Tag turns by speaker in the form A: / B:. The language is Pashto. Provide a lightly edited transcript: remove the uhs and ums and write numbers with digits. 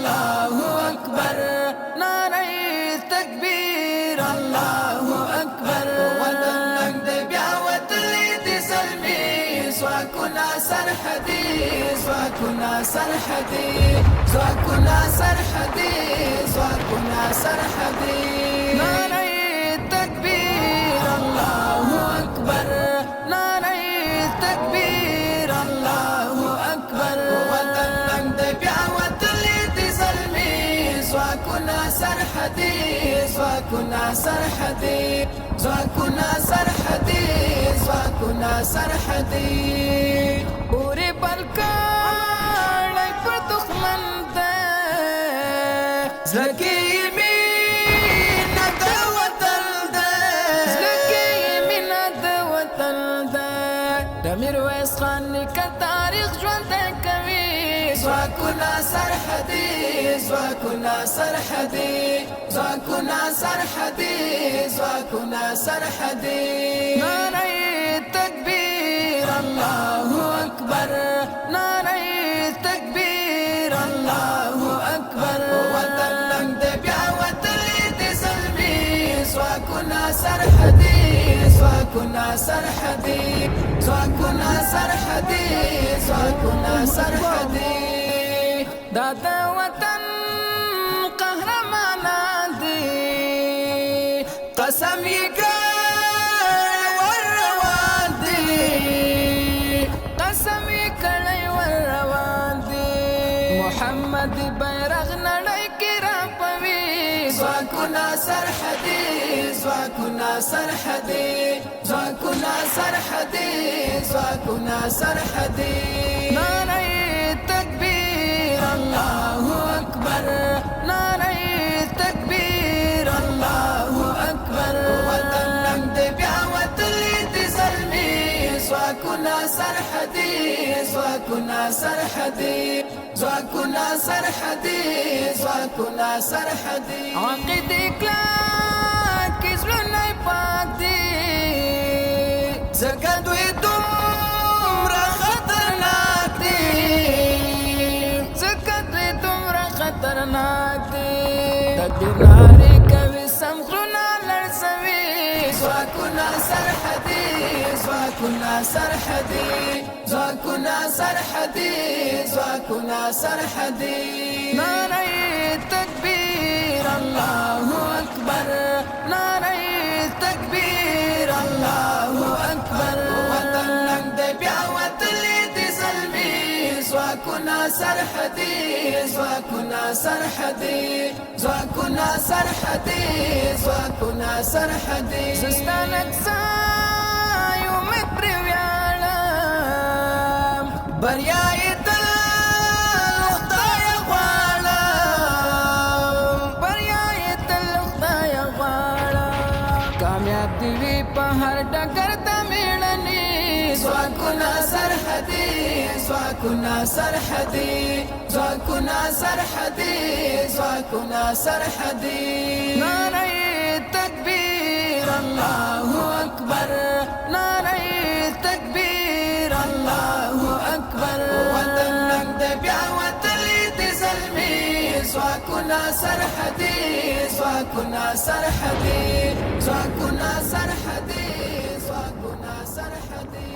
A: الله أكبر نعره تکبیر الله أكبر وطن دې بیا وتلی دې زلمي ځواکونه سرحدي ځواکونه سرحدي ځواکونه سرحدي ځواکونه سرحدي نعره تکبیر الله أكبر نعره تکبیر الله أكبر وطن دې بیا وتلی دې زلمي ځواکونه سرحدي ځواکونه سرحدي ځواکونه سرحدي ځواکونه سرحدي پورې بلکړی پر دښمن ده زړه کې یې مینه د وطن ده زړه کې یې مینه د وطن ده د میرویس خان نیکه تاریخ ژوندی کوي ځواکونه سرحدي ځواکونه سرحدي ځواکونه سرحدي ځواکونه سرحدي نعره تکبیر الله أكبر نعره تکبیر الله أكبر وطن دې بیا وتلی دې زلمي ځواکونه سرحدي ځواکونه سرحدي ځواکونه سرحدي ځواکونه سرحدي دا د وطن قهرمانان دي قسم یې کړی ور روان دي قسم یې کړی ور روان دي محمد بیرغ نړۍ کې راپوي ځواکونه سرحدي ځواکونه سرحدي ځواکونه سرحدي ځواکونه سرحدي نعره تکبیر الله أكبر نعره تکبیر الله أكبر وطن دې بیا وتلی دې زلمي ځواکونه سرحدي ځواکونه سرحدي ځواکونه سرحدي ځواکونه سرحدي عقیدې کلکې زړونه پاک دي ځکه دوی دومره خطرناک دي ځکه دوی دومره خطرناک دي تکبیر نعرې کوي سم غرونه لړزوي ځواکونه سرحدي ځواکونه سرحدي ځواکونه سرحدي ځواکونه سرحدي نعره تکبیر الله أكبر نعره تکبیر الله أكبر وطن دې بیا وتلی دې زلمي ځواکونه سرحدي ځواکونه سرحدي ځواکونه سرحدي ځواکونه سرحدي سستانه ځای امید پرې ویاړم بریا یې تل خدای غواړم بریا یې تل خدای غواړم کامیاب دې وي په هر ډګر د میړني ځواکونه سرحدي ځواکونه سرحدي ځواکونه سرحدي ځواکونه سرحدي نعره تکبیر الله أكبر نعره تکبیر الله أكبر وطن دې بیا وتلی دې زلمي ځواکونه سرحدي ځواکونه سرحدي ځواکونه سرحدي ځواکونه سرحدي